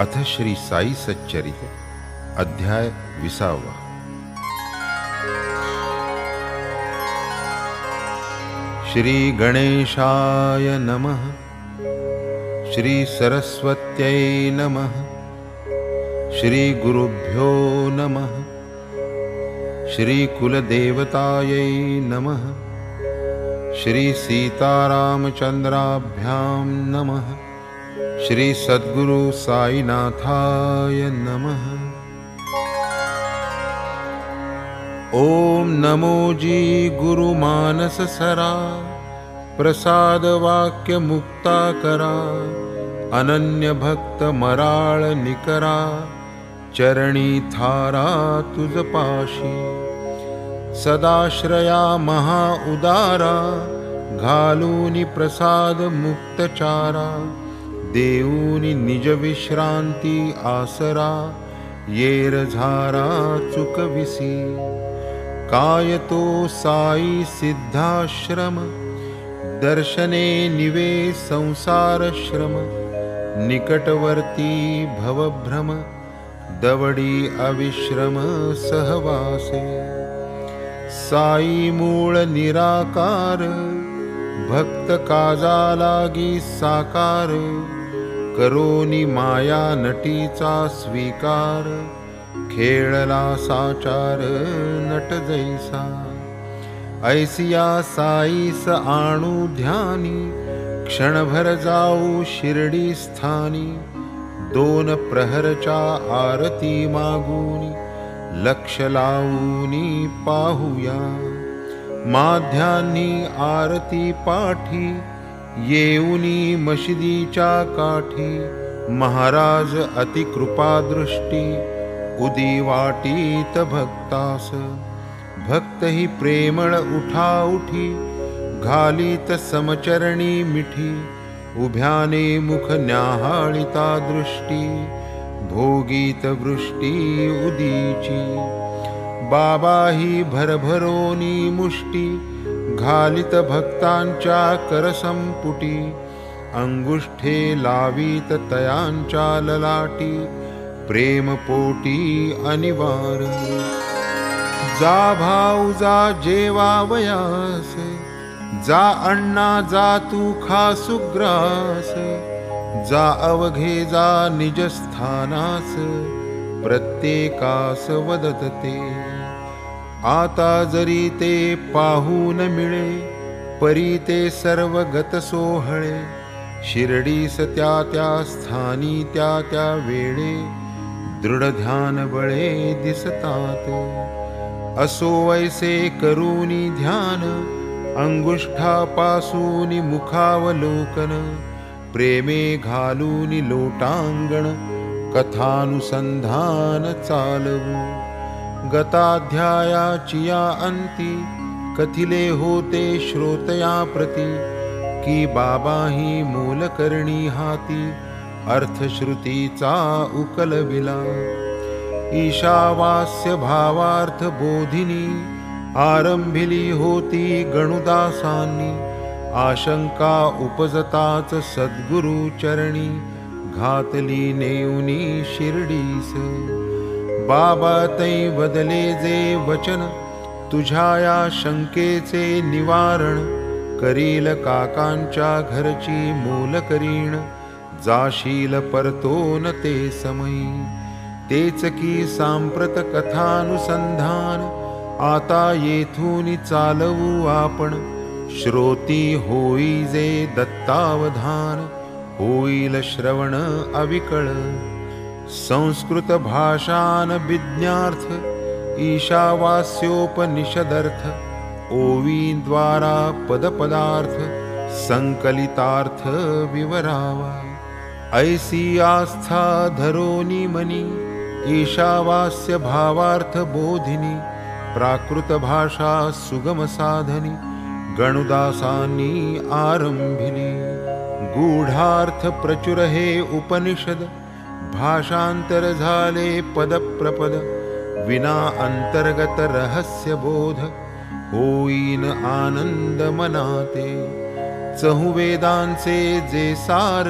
अथ श्री साई सच्चरित अध्याय 20। श्री गणेशाय नमः। श्री सरस्वत्यै नमः। श्री गुरुभ्यो नमः। श्री कुलदेवतायै नमः। श्री सीतारामचंद्राभ्यां नमः। श्री सद्गुरु साईनाथाय नमः। ओम नमो जी गुरु मानस सरा, प्रसाद वाक्य मुक्ता करा, अनन्य भक्त मराळ निकरा, चरणी थारा तुझ पाशी, सदाश्रया महा उदारा, घालूनी प्रसाद मुक्तचारा, देऊनी निज विश्रांती आसरा, येर झारा चुकविसी, काय तो साई सिद्धाश्रम, दर्शने निवे संसार श्रम, निकटवर्ती भवभ्रम, दवडी अविश्रम सहवासे, साई मूळ निराकार, भक्त काजा लागी साकार, करोनी माया नटीचा स्वीकार, खेळला साचार नट जैसा, ऐसिया साईस आणू ध्यानी, क्षणभर जाऊ शिर्डी स्थानी, दोन प्रहरच्या आरती मागूनी, लक्ष लावूनी पाहूया, माध्यान्नी आरती पाठी, येऊनी मशिदीच्या काठी, महाराज अति कृपादृष्टी, उदी वाटीत भक्तास, भक्त ही प्रेमळ उठा उठी, घालीत समचरणी मिठी, उभ्याने मुख न्याहाळिता दृष्टी, भोगीत वृष्टी उदीची, बाबा ही भरभरोनी मुष्टी, घालित भक्तांच्या करसंपुटी, अंगुष्ठे लावीत तयांच्या ललाटी, प्रेमपोटी अनिवार, जा भाऊ जा जेवावयास, जा अण्णा जा तू खा सुग्रास, जा अवघे जा निजस्थानास, प्रत्येकास वदत ते, आता जरी ते पाहू न मिळे, परी ते सर्व गत सोहळे, शिर्डीस त्या त्या स्थानी त्या त्या वेळे, दृढ ध्यान बळे दिसतात, असो वैसे करूनी ध्यान, अंगुष्ठापासूनी मुखावलोकन, प्रेमे घालूनी लोटांगण, कथानुसंधान चालवू, गताध्यायाचिया अंती, कथिले होते श्रोतया प्रती, की बाबा ही मूलकर्णी हाती, अर्थश्रुतीचा उकलविला, ईशावास्य भावार्थ बोधिनी, आरंभिली होती गणुदासांनी, आशंका उपजताच सद्गुरु चरणी, घातली नेऊनी शिर्डीस, बाबा तै बदले जे वचन, तुझ्या या शंकेचे निवारण, करील काकांच्या घरची मूल करीण, जाशील परतोन ते समयी, तेच की सांप्रत कथानुसंधान, आता येथून चालवू आपण, श्रोती होई जे दत्तावधान, होईल श्रवण अविकळ, संस्कृत भाषान विज्ञार्थ, ईशावास्योपनिषदर्थ, ओवीद्वारा पदपदार्थ, संकलितार्थ विवरावा, ऐसी आस्था धरोनी मनी, ईशावास्य भावार्थ बोधिनी, प्राकृत भाषा सुगम साधनी, गणुदासांनी आरंभिली, गूढार्थ प्रचुर हे उपनिषद, भाषांतर झाले पदप्रपद, विना अंतर्गत रहस्य बोध, होईन आनंद मनाते, चहुवेदांचे जे सार,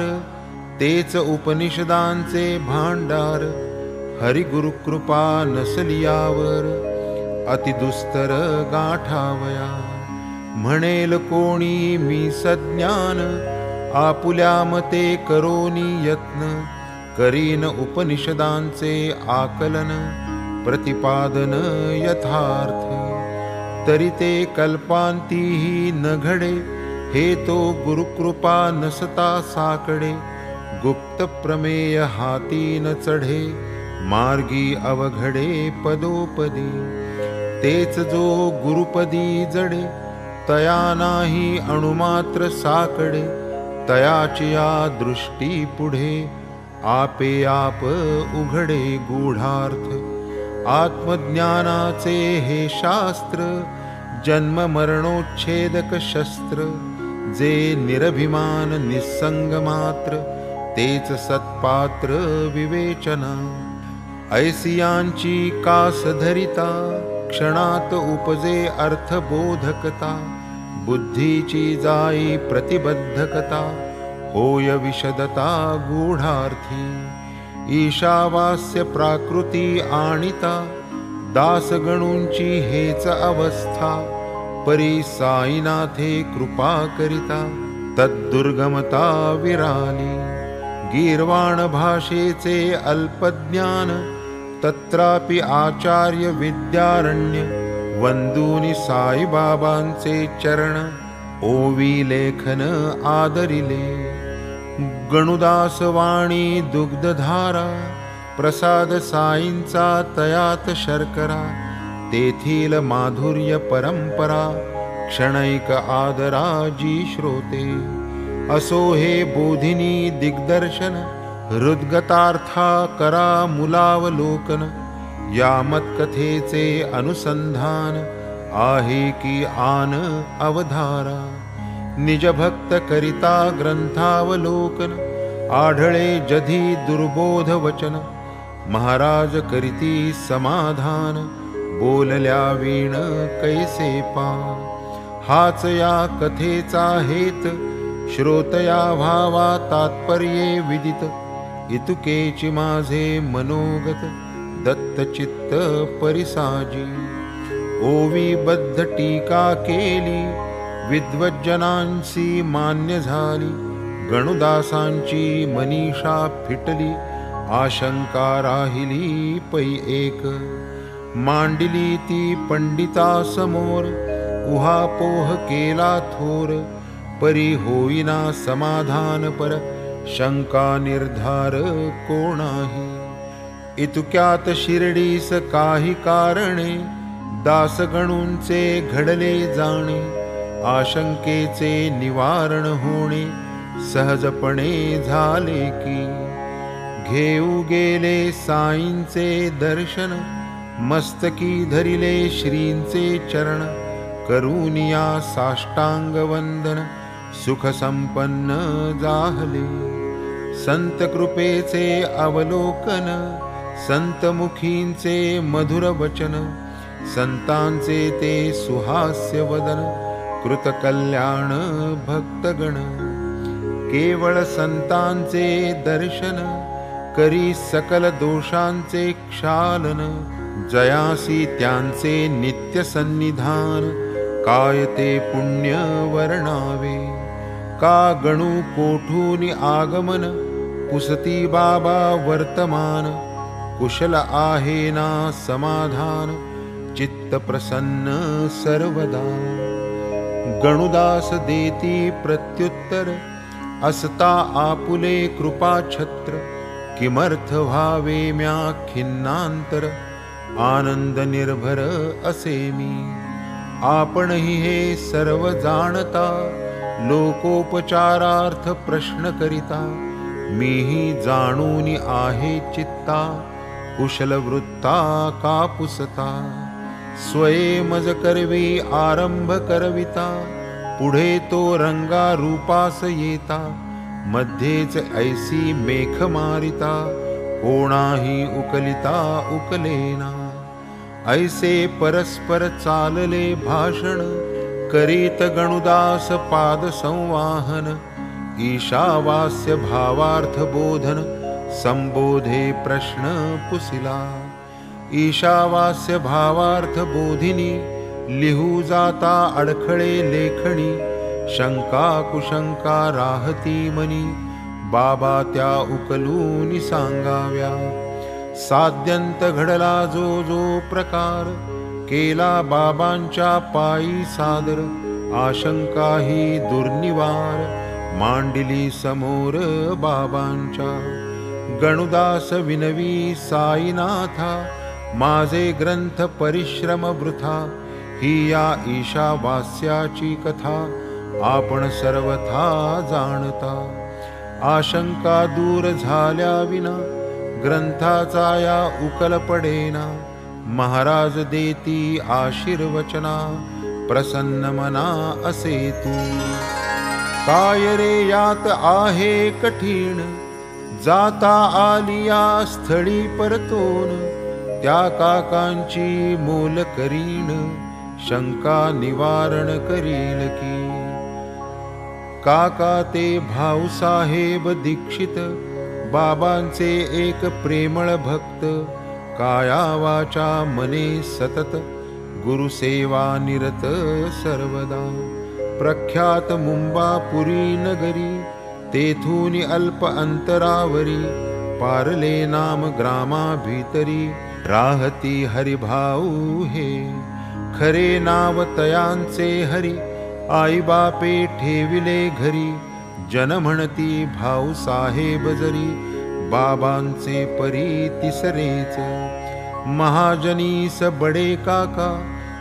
तेच उपनिषदांचे भांडार, हरिगुरुकृपा नसलियावर अति दुस्तर गाठावया. म्हणेल कोणी मी सज्ञान, आपुल्या मते करोनी यत्न, करीन उपनिषदांचे आकलन, प्रतिपादन यथार्थ. तरी ते कल्पांतीही न घडे, हे तो गुरुकृपा नसता साकडे. गुप्त प्रमेय हाती न चढे, मार्गी अवघडे पदोपदी. तेच जो गुरुपदी जडे, तया नाही अणुमात्र साकडे. तयाची या दृष्टी पुढे, आपे आप उघडे गूढार्थ. आत्मज्ञानाचे हे शास्त्र, जन्म मरणोच्छेदक शस्त्र. जे निरभिमान निस्संग मात्र, तेच सत्पात्र विवेचना. ऐसियांची कास धरिता, क्षणात उपजे अर्थबोधकता. बुद्धीची जाई प्रतिबद्धकता, होय विशदता गूढार्थी. ईशावास्य प्राकृती आणिता, दासगणूंची हेच अवस्था. परी साईनाथे कृपा करिता, तद्दुर्गमता विराली. गीर्वाण भाषेचे अल्पज्ञान, तत्रापि आचार्य विद्यारण्य. वंदुनी साईबाबांचे चरण, ओवी लेखन आदरिले. गणुदास वाणी दुग्धधारा, प्रसाद साईंचा तयात शर्करा. तेथील माधुर्य परंपरा, क्षणैक आदराजी श्रोते. असो हे बोधिनी दिग्दर्शन, हृद्गतार्था करा मुलावलोकन. या मत्कथेचे अनुसंधान, आहे की आन अवधारा. निजभक्त करिता ग्रंथावलोकन, आढळे जधी दुर्बोध वचन. महाराज करीती समाधान, बोलल्या वीण कैसे पा. हाच या कथेचा हेत, श्रोतया व्हावा तात्पर्ये विदित. इतुकेची माझे मनोगत, दत्तचित्त परिसाजी. ओवी बद्ध टीका केली, विद्वज्जनांची मान्य झाली. गणुदासांची मनीषा फिटली, आशंका राहिली पै एक. मांडिली ती पंडिता समोर, उहापोह केला थोर. परी होईना समाधान पर, शंका निर्धार कोणाही. इतक्यात शिर्डीस काही कारणे, दासगणूंचे घडले जाणे. आशंकेचे निवारण होणे, सहजपणे झाले की. घेऊ गेले साईंचे दर्शन, मस्तकी धरिले श्रींचे चरण. करुनिया साष्टांग वंदन, सुख संपन्न जाहले. संत कृपेचे अवलोकन, संतमुखींचे मधुर वचन. संतांचे ते सुहास्य वदन, कृतकल्याण भक्तगण. केवळ संतांचे दर्शन, करी सकल दोषांचे क्षालन. जयासी त्यांचे नित्य सन्निधान, काय ते पुण्य वर्णावे. का गणू कोठून आगमन, पुसती बाबा वर्तमान. कुशल आहे ना समाधान, चित्त प्रसन्न सर्वदा. गणुदास देती प्रत्युत्तर, असता आपुले कृपा छत्र. किमर्थ व्हावे म्या खिन्नांतर, आनंद निर्भर असे मी. आपणही हे सर्व जाणता, लोकोपचारार्थ प्रश्न करिता. मीही जाणून आहे चित्ता, कुशल वृत्ता कापुसता. स्वये मज करवी आरंभ करविता, पुढे तो रंगा रूपास येता. मध्येच ऐसी मेख मारिता, कोणाही उकलिता उकलेना. ऐसे परस्पर चालले भाषण, करीत गणुदास पाद संवाहन. ईशावास्य भावार्थ बोधन संबोधे प्रश्न पुसिला। ईशावास्य भावार्थ बोधिनी लिहू जाता अडखळे लेखणी। शंका कुशंका राहती मनी बाबा त्या उकलूनी सांगाव्या। साध्यंत घडला जो जो प्रकार केला बाबांच्या पायी सादर। आशंका ही दुर्निवार मांडिली समोर बाबांच्या। गणुदास विनवी साईनाथा माझे ग्रंथ परिश्रम वृथा। ही या ईशावास्याची कथा आपण सर्वथा जाणता। आशंका दूर झाल्या विना ग्रंथाचा या उकल पडेना। महाराज देती आशीर्वचना प्रसन्न मना असे तू। काय रे यात आहे कठीण जाता आलिया स्थळी परतोन। त्या काकांची मोल करीन शंका निवारण करील की। काका ते भाऊसाहेब दीक्षित बाबांचे एक प्रेमळ भक्त। काया वाचा मने सतत गुरुसेवा निरत सर्वदा। प्रख्यात मुंबापुरी नगरी तेथून अल्प अंतरावरी। पारले नाम ग्रामा भीतरी राहती हरिभाऊ हे। खरे नाव तयांचे हरी आई बापे ठेविले घरी। जन म्हणती भाऊ साहेब जरी बाबांचे परी तिसरेच। महाजनीस बडे काका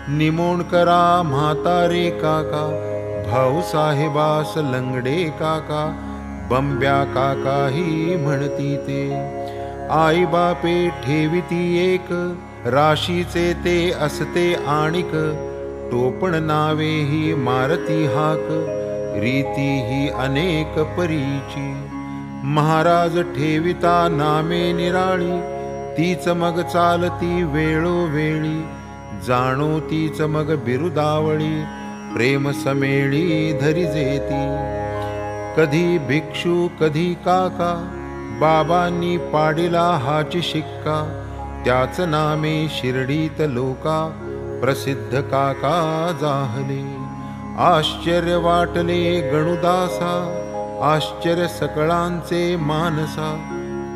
निमोण करा म्हातारे काका। भाऊ साहेबास लंगडे काका बंब्या काका ही म्हणती ते। आई बापे ठेविती एक राशीचे ते असते आणिक। टोपण नावे ही मारती हाक रीती ही अनेक परीची। महाराज ठेविता नामे निराळी तीच मग चालती वेळोवेळी। जाणो तीच मग बिरुदावळी प्रेम समेळी धरी जेती। कधी भिक्षू कधी काका बाबांनी पाडिला हाची शिक्का। त्याच नामे शिर्डीत लोका प्रसिद्ध काका जाहले। आश्चर्य वाटले गणुदासा आश्चर्य सकळांचे मानसा।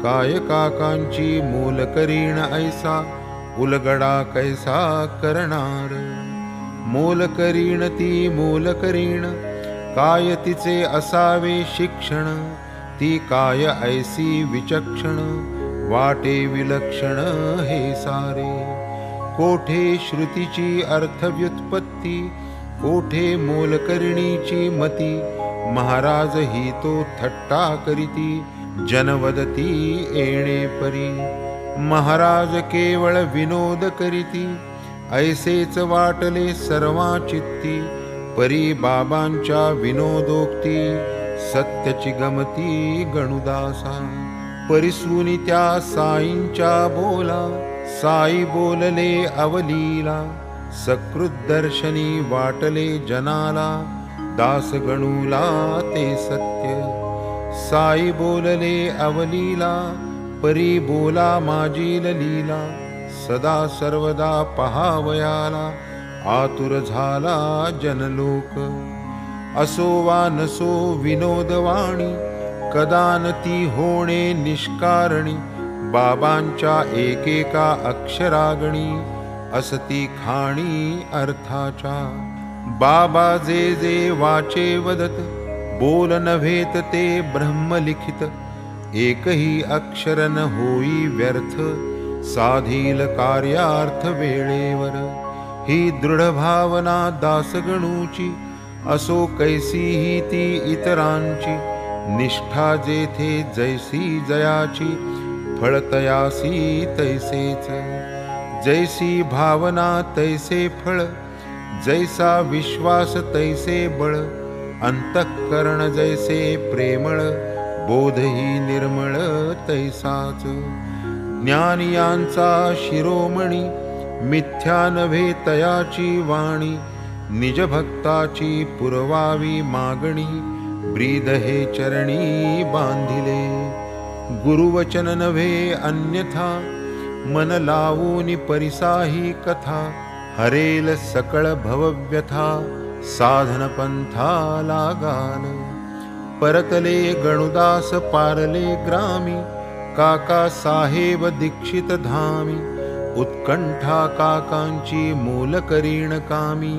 काय काकांची मोल करीण ऐसा उलगडा कैसा करणार। मोल करीण ती मोल करीण काय तिचे असावे शिक्षण। ती काय ऐसी विचक्षण वाटे विलक्षण हे सारे। कोठे श्रुतीची अर्थव्युत्पत्ती कोठे मोलकर्णीची मती। महाराज ही तो थट्टा करीती जनवदती येणे परी। महाराज केवळ विनोद करीती ऐसेच वाटले सर्वा चित्ती। परी बाबांच्या विनोदोक्ती सत्यची गमती गणुदासा। परिसूनी त्या साईंच्या बोला साई बोलले अवलीला। सकृत दर्शनी वाटले जनाला दास गणूला ते सत्य। साई बोलले अवलीला परी बोला माझी लीला। सदा सर्वदा पहावयाला आतुर झाला जनलोक। असो वा नसो विनोदवाणी कदान ती होणे निष्कारणी। बाबांच्या एकेका अक्षरागणी असती खाणी अर्थाच्या। बाबा जे जे वाचे वदत बोल नव्हेत ते ब्रह्मलिखित। एकही अक्षर न होई व्यर्थ साधील कार्यार्थ वेळेवर। ही दृढ भावना दासगणूची असो कैसीही ती इतरांची। निष्ठा जेथे जैसी जयाची फळतयासी तैसेच। जैसी भावना तैसे फळ जैसा विश्वास तैसे बळ। अंतःकरण जैसे प्रेमळ बोधही निर्मळ तैसाच। ज्ञानियांचा शिरोमणी मिथ्या नव्हे तयाची वाणी। निज भक्ताची पुरवावी मागणी ब्रीद हे चरणी बांधिले, गुरुवचन नव्हे अन्यथा, मन लावून परिसाही कथा, हरेल सकळ भवव्यथा, साधन पंथा लागाल. परतले गणुदास पारले ग्रामी, काका साहेब दीक्षित धामी, उत्कंठा काकांची मूल करीण कामी,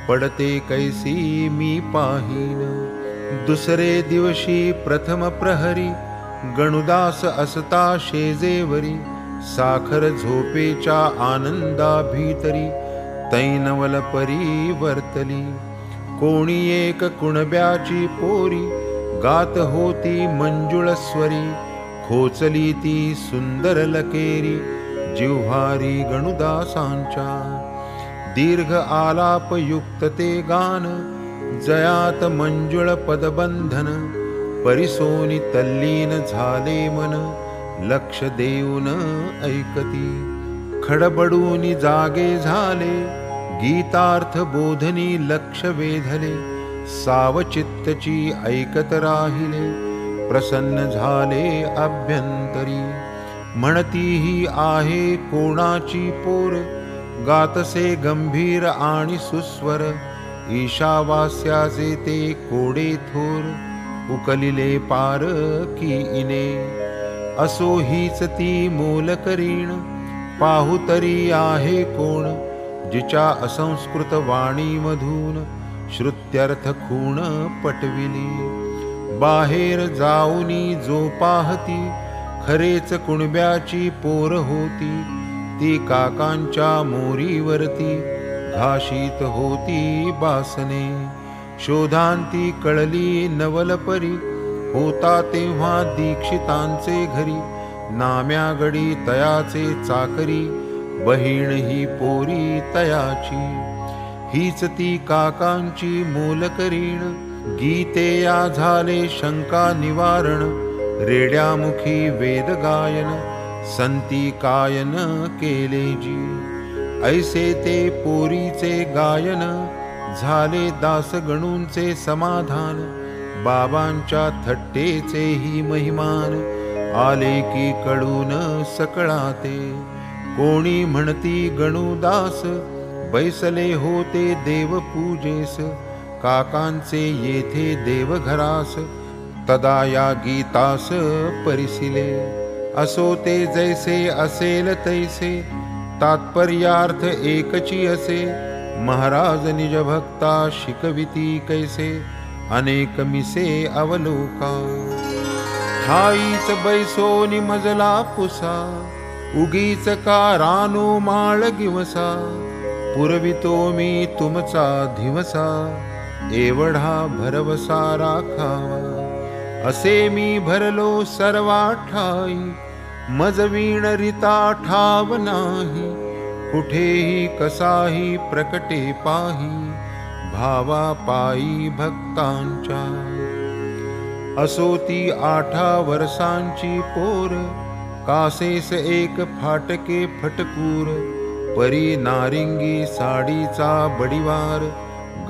पडते कैसी मी पाहीन. दुसरे दिवशी प्रथम प्रहरी, गणुदास असता शेजेवरी, साखर झोपेच्या आनंदा भीतरी, तैनवल परी वर्तली. कोणी एक कुणब्याची पोरी, गात होती मंजुळ स्वरी, खोचली ती सुंदर लकेरी, जिव्हारी गणुदासांच्या. दीर्घ आलाप युक्त ते गान, जयात मंजुळ पदबंधन, परिसोनी तल्लीन झाले मन, लक्ष देऊन ऐकती. खडबडूनी जागे झाले, गीतार्थ बोधनी लक्ष वेधले, सावचित्तची ऐकत राहिले, प्रसन्न झाले अभ्यंतरी. म्हणती ही आहे कोणाची पोर, गातसे गंभीर आणि सुस्वर, ईशावास्याचे ते कोडे थोर, उकलिले पार की इने. असो हीच ती मोल करीण, पाहू तरी आहे कोण, जिच्या असंस्कृत वाणी मधून श्रुत्यर्थ खूण पटविली. बाहेर जाऊनी जो पाहती, खरेच कुणब्याची पोर होती, ती काकांच्या मोरीवरती घाशीत होती बासने. शोधांती कळली नवलपरी, होता तेव्हा दीक्षितांचे घरी, नाम्यागडी तयाचे चाकरी, बहीण ही पोरी तयाची. हीच ती काकांची मूल करीण, गीते या झाले शंका निवारण, रेड्यामुखी वेद गायन, संती कायन केले जी. ऐसे ते पोरीचे गायन, झाले दास गणूंचे समाधान, बाबांच्या थट्टेचे ही महिमान, आले की कळून सकळाते. कोणी म्हणती गणुदास, बैसले होते देवपूजेस, काकांचे येथे देवघरास, तदा या गीतास परिसिले. असो ते जैसे असेल तैसे, तात्पर्यार्थ एकची असे, महाराज निज भक्ता शिकविती कैसे, अनेक मिसे अवलोका. ठाईच बैसोनी मजला पुसा, उगीच का रानो माळ गिवसा, पुरवितो मी तुमचा धिवसा, एवढा भरवसा राखावा. असे मी भरलो सर्वा ठाई, मजवीण रिता ठाव नाही, कुठेही कसाही प्रकटे पाही, भावा पायी भक्तांच्या. असो ती 8 वर्षांची पोर, कासेस एक फाटके फटकूर, परी नारिंगी साडीचा बडिवार,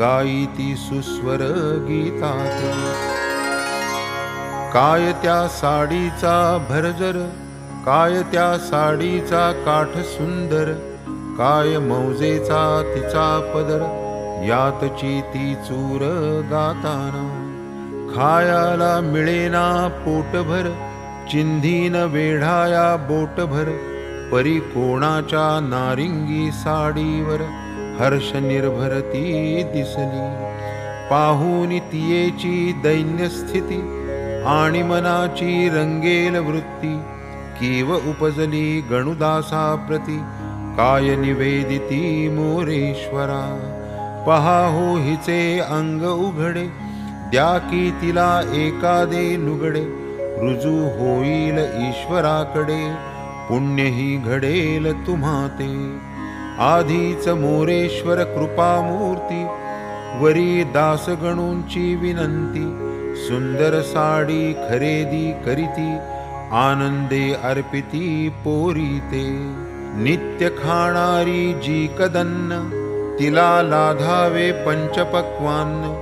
गाई ती सुस्वर गीतात. काय त्या साडीचा भरजर, काय त्या साडीचा काठ सुंदर, काय मौजेचा तिचा पदर, यातची ती चूर गाताना. खायाला मिळेना पोटभर, चिंधीन वेढाया बोटभर, परी कोणाच्या नारिंगी साडीवर, हर्ष निर्भर ती दिसली. पाहून तियेची दैन्य स्थिती, आणि मनाची रंगेल वृत्ती, कीव उपजली गणुदासा प्रती, काय निवेदिती मोरेश्वरा. पहा हो हिचे अंग उघडे, द्या की तिला एकादे लुगडे, रुजू होईल ईश्वराकडे, पुण्यही घडेल तुम्हा ते. आधीच मोरेश्वर कृपामूर्ती, वरी दासगणूंची विनंती, सुंदर साडी खरेदी करीती, आनंदे अर्पिती पोरी ते. नित्य खाणारी जी कदन्न, तिला लाधावे पंचपक्वान्न,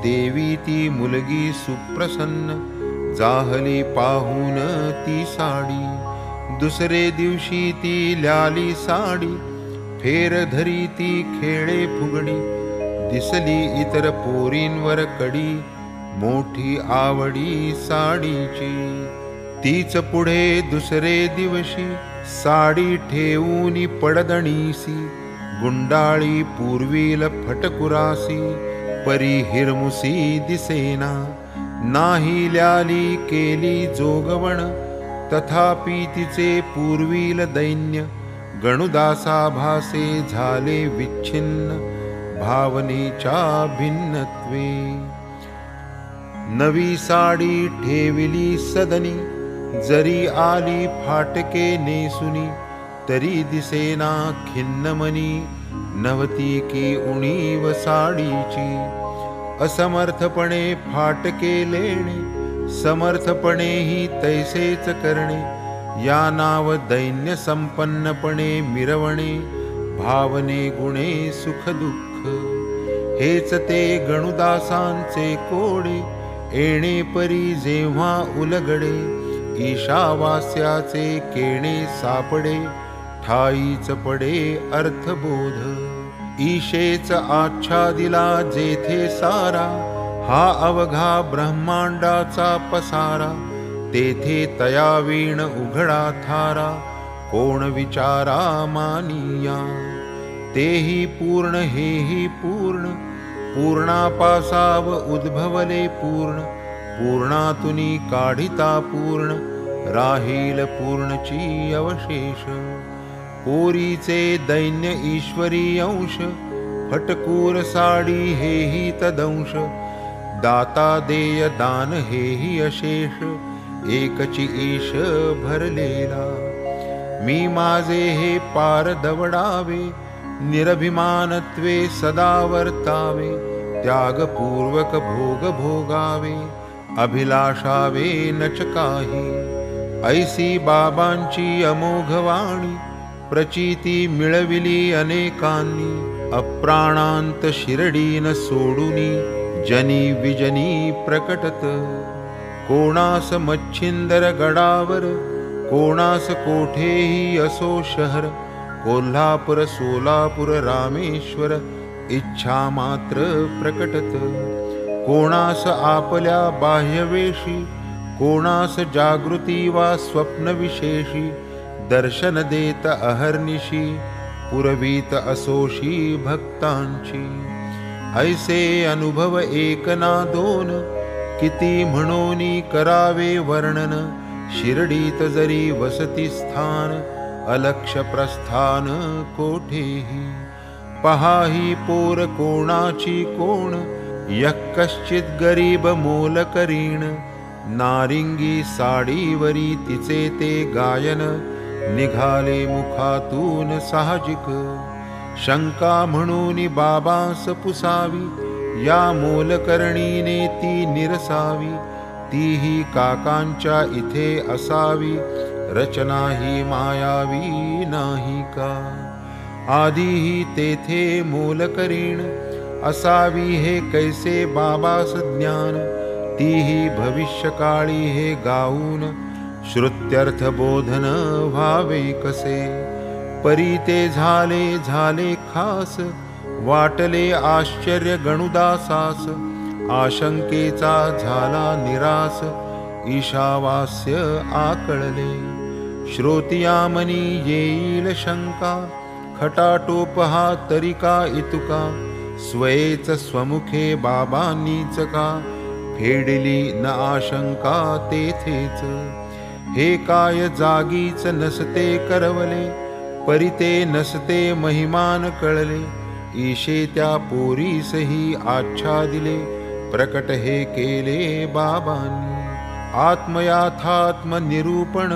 देवी ती मुलगी सुप्रसन्न, जाहली पाहून ती साडी। दुसरे दिवशी ती ल्याली साडी, फेर धरी ती खेळे फुगडी। दिसली इतर पोरींवर कडी, मोठी आवडी साडीची। तीच पुढे दुसरे दिवशी, साडी ठेवून पडदणीसी। गुंडाळी पूर्वील फटकुरासी, परी हिरमुसी दिसेना। नाही ल्याली केली जोगवण, तथापि तिचे पूर्वील दैन्य। गणुदासा भासे झाले विच्छिन्न, भावनेच्या भिन्नत्वे। नवी साडी ठेविली सदनी, जरी आली फाटके नेसुनी। तरी दिसेना खिन्न मनी, नव्हती की उणीव साडीची। असमर्थपणे फाटके लेणे, समर्थपणेही तैसेच करणे। या नाव दैन्य संपन्नपणे मिरवणे, भावने गुणे सुख दुःख। हेच ते गणुदासांचे कोडे, येणे परी जेव्हा उलगडे। ईशावास्याचे केणे सापडे, ठाईच पडे अर्थबोध। ईशेच आच्छादिला जेथे सारा, हा अवघा ब्रह्मांडाचा पसारा। तेथे तयावीण उघडा थारा, कोण विचारा मानिया। तेही पूर्ण हेही पूर्ण, पूर्णापासाव उद्भवले पूर्ण। पूर्णातुनी काढिता पूर्ण, राहील पूर्णची अवशेष। पोरीचे दैन्य ईश्वरी अंश, फटकूर साडी हेही तदंश। दाता देय दान हेही अशेष, एकची ईश भरलेला। मी माझे हे पार दवडावे, निरभिमानत्वे सदा वर्तावे। त्यागपूर्वक भोग भोगावे, अभिलाषावे नच काही। ऐसी बाबांची अमोघ वाणी, प्रचिती मिळविली अनेकांनी। अप्राणांत शिरडीन सोडूनी, जनी विजनी प्रकटत। कोणास मच्छिंदर गडावर, कोणास कोठेही असो शहर। कोल्हापुर सोलापुर रामेश्वर, इच्छा मात्र प्रकटत। कोणास आपल्या बाह्यवेशी, कोणास जागृती वा स्वप्न विशेषी। दर्शन देत अहर्निशी, पुरवीत असोशी भक्तांची। ऐसे अनुभव एक ना दोन, किती म्हणूनी करावे वर्णन। शिर्डीत जरी वसती स्थान, अलक्ष प्रस्थान कोठेही। पहाही पोर कोणाची कोण, यक्कश्चित गरीब मोल करीण। नारिंगी साडीवरी तिचे ते गायन, निघाले मुखातून साहजिक। शंका म्हणून बाबांस पुसावी, या मोलकर्णीने ती निरसावी। तीही काकांच्या इथे असावी, रचना ही मायावी नाही का। आधीही तेथे मोलकरीण असावी, हे कैसे बाबास ज्ञान। तीही भविष्यकाळी हे गाऊन, श्रुत्यर्थ बोधन व्हावे कसे। परी ते झाले खास, वाटले आश्चर्य गणुदासास। आशंकेचा झाला निरास, ईशावास्य आकळले। श्रोतियामनी येईल शंका, खटाटोप हा तरिका इतुका। स्वयेच स्वमुखे बाबांनीच का, फेडली न आशंका तेथेच। हे काय जागीच नसते करवले, परिते नसते महिमान कळले। ईशे त्या पोरीसही आच्छादिले, प्रकट हे केले बाबांनी। आत्मयाथात्म निरूपण,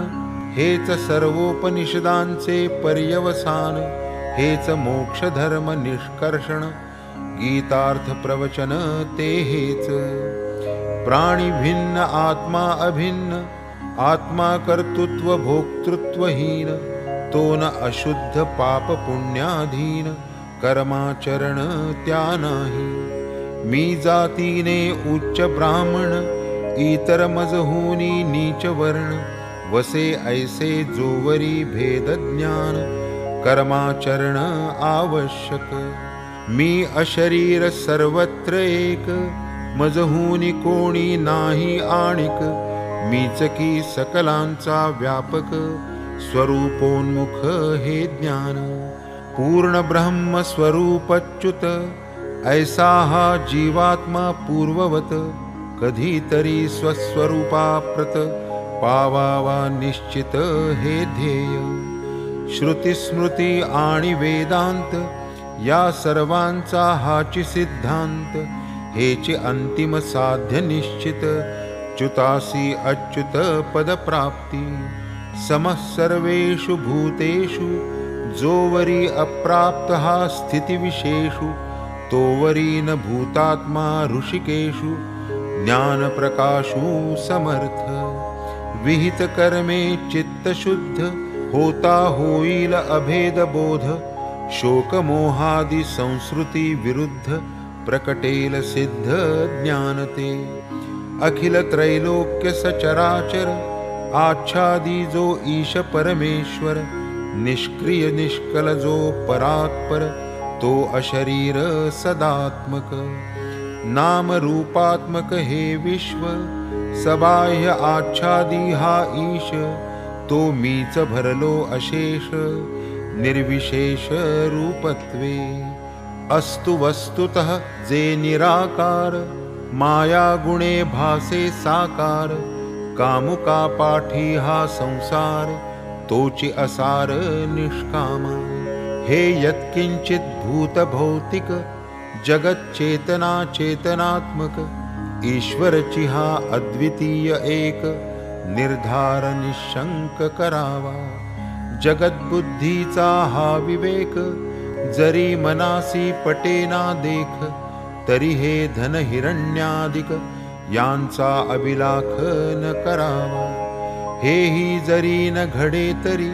हेच सर्वोपनिषदांचे पर्यवसान। हेच मोक्ष धर्म निष्कर्षण, गीतार्थ प्रवचन ते हेच। प्राणी भिन्न आत्मा अभिन्न, आत्मा कर्तृत्व भोक्तृत्वहीन। तो न अशुद्ध पाप पुण्याधीन, कर्माचरण त्या नाही। मी जातीने उच्च ब्राह्मण, इतर मजहुनी नीच वर्ण, वसे ऐसे जोवरी भेद ज्ञान, कर्माचरण आवश्यक। मी अशरीर सर्वत्र एक, मजहुनी कोणी नाही आणिक, मीच की सकलांचा व्यापक, स्वरूपोन्मुख हे ज्ञान। पूर्ण ब्रह्म स्वरूपच्युत, ऐसा हा जीवात्मा पूर्ववत, कधीतरी स्वस्वरूपाप्रत, पावावा निश्चित हे ध्येय। श्रुती स्मृती आणि वेदांत, या सर्वांचा हाची सिद्धांत, हेचे अंतिम साध्य निश्चित, च्युतासी अच्युत पदप्राप्ती। समः सर्वेषु भूतेषु, जोवरी अप्राप्त हा स्थितिविशेषु, तोवरी न भूतात्मा ऋषिकेषु, ज्ञान प्रकाशु समर्थ। विहित कर्मे चित्त शुद्ध, होता होईल अभेद बोध, शोक मोहादि संस्कृती विरुद्ध, प्रकटेल सिद्ध ज्ञानते। अखिल त्रैलोक्य सचराचर, आच्छादी जो ईश परमेश्वर, निष्क्रिय निष्कल जो परात्पर, तो अशरीर सदात्मक। नाम रूपात्मक हे विश्व, सबाह्य आच्छादी हा ईश, तो मीच भरलो अशेष, निर्विशेष रूपत्वे। अस्तु वस्तुतः जे निराकार, माया गुणे भासे साकार, कामुका पाठी हा संसार, तोची असार निष्काम। हे यत्किंचित भूत भौतिक, जगत चेतना चेतनात्मक, ईश्वरची हा अद्वितीय एक, निर्धार निशंक करावा। जगत बुद्धीचा हा विवेक, जरी मनासी पटेना देख, तरी हे धन हिरण्यादिक, यांचा अभिलाख न करावा। हेही जरी न घडे तरी,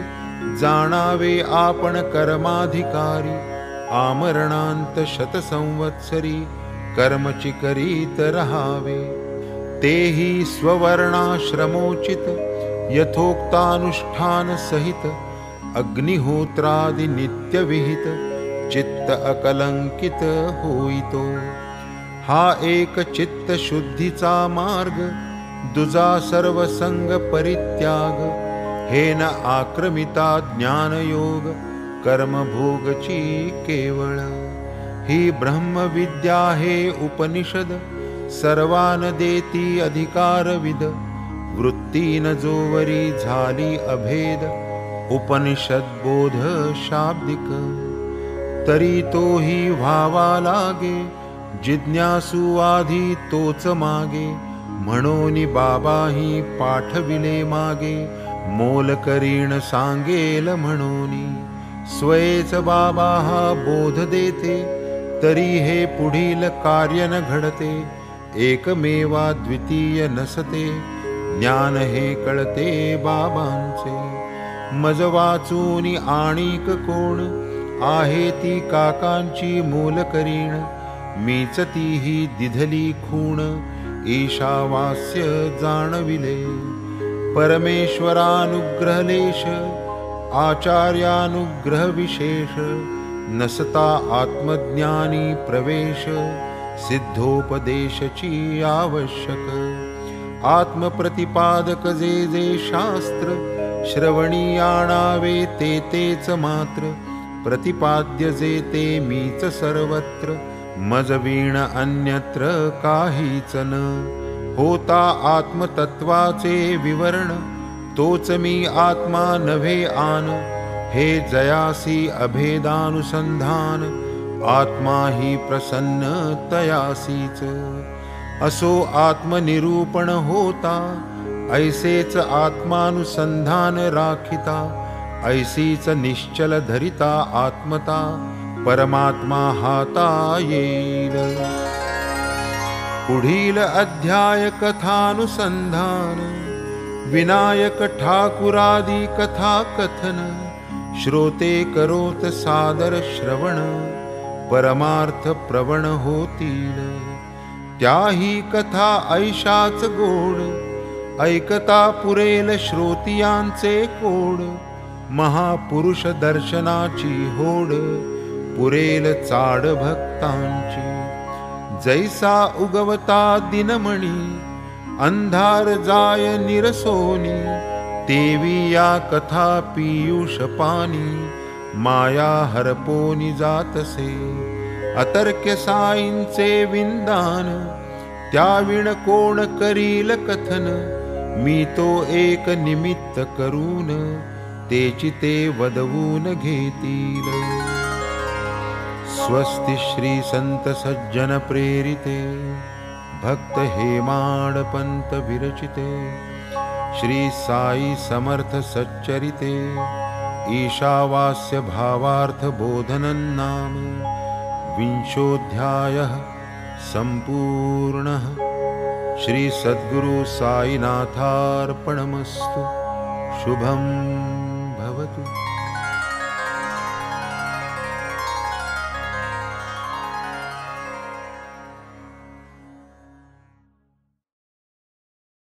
जाणावे आपण कर्माधिकारी, आमरणांत शतसंवत्सरी, कर्मची करीत रहावे। तेही स्ववर्णाश्रमोचित, यथोक्तानुष्ठान सहित, अग्निहोत्रादि नित्य विहित, चित्त अकलंकित होईतो। हा एक चित्त शुद्धीचा मार्ग, दुजा सर्व संग परित्याग, हे न आक्रमिता ज्ञानयोग, कर्मभोगची केवळ। ही ब्रह्मविद्या हे उपनिषद, सर्वान देती अधिकारविद, वृत्तीन जोवरी झाली अभेद, उपनिषद बोध शाब्दिक। तरी तोही व्हावा लागे, जिज्ञासू आधी तोच मागे, म्हणून बाबाही पाठविले मागे, मोल करीण सांगेल म्हणून। स्वयेच बाबा हा बोध देते, तरी हे पुढील कार्य न घडते, एकमेवा द्वितीय नसते, ज्ञान हे कळते बाबांचे। मज वाचून आणिक कोण, आहे ती काकांची मोल करीण, मीच तीही दिधली खूण, ईशावास्य जाणविले। परमेश्वरानुग्रहलेश, आचार्यानुग्रह विशेष, नसता आत्मज्ञानी प्रवेश, सिद्धोपदेशची आवश्यक। आत्मप्रतिपादक जे जे शास्त्र, श्रवणी आणावे ते तेच मात्र, प्रतिपाद्य जे ते मीच सर्वत्र, मजवीण अन्यत्र काहीच न। होता आत्मतत्वाचे विवरण, तोच मी आत्मा नव्हे आन, हे जयासी अभेदानुसंधान, आत्मा ही प्रसन्न तयासीच। असो आत्मनिरूपण होता, ऐसेच आत्मानुसंधान राखिता, ऐसीच निश्चल धरिता आत्मता, परमात्मा हाता येईल। पुढील अध्याय कथानुसंधान, विनायक ठाकुरादी कथा कथन, श्रोते करोत सादर श्रवण, परमार्थ प्रवण होतील। त्याही कथा ऐशाच गोड, ऐकता पुरेल श्रोतियांचे कोड. महापुरुष दर्शनाची होड, पुरेल चाड भक्तांची. जैसा उगवता दिनमणी, अंधार जाय निरसोनी. तेवी या कथा पीयूष पानी, माया हरपोनी जातसे. अतर्क्य साईंचे विंदान, त्याविण कोण करील कथन. मी तो एक निमित्त करून, तेची ते वदवून घेतील. स्वस्ति श्री संत सज्जन प्रेरिते, भक्त हेमाड पंत विरचिते. श्री साई समर्थ सच्चरिते, ईशावास्य भावार्थ बोधनं नाम 20ोऽध्यायः सम्पूर्णः. श्री सद्गुरु साईनाथार्पणमस्तु. शुभं भवतु.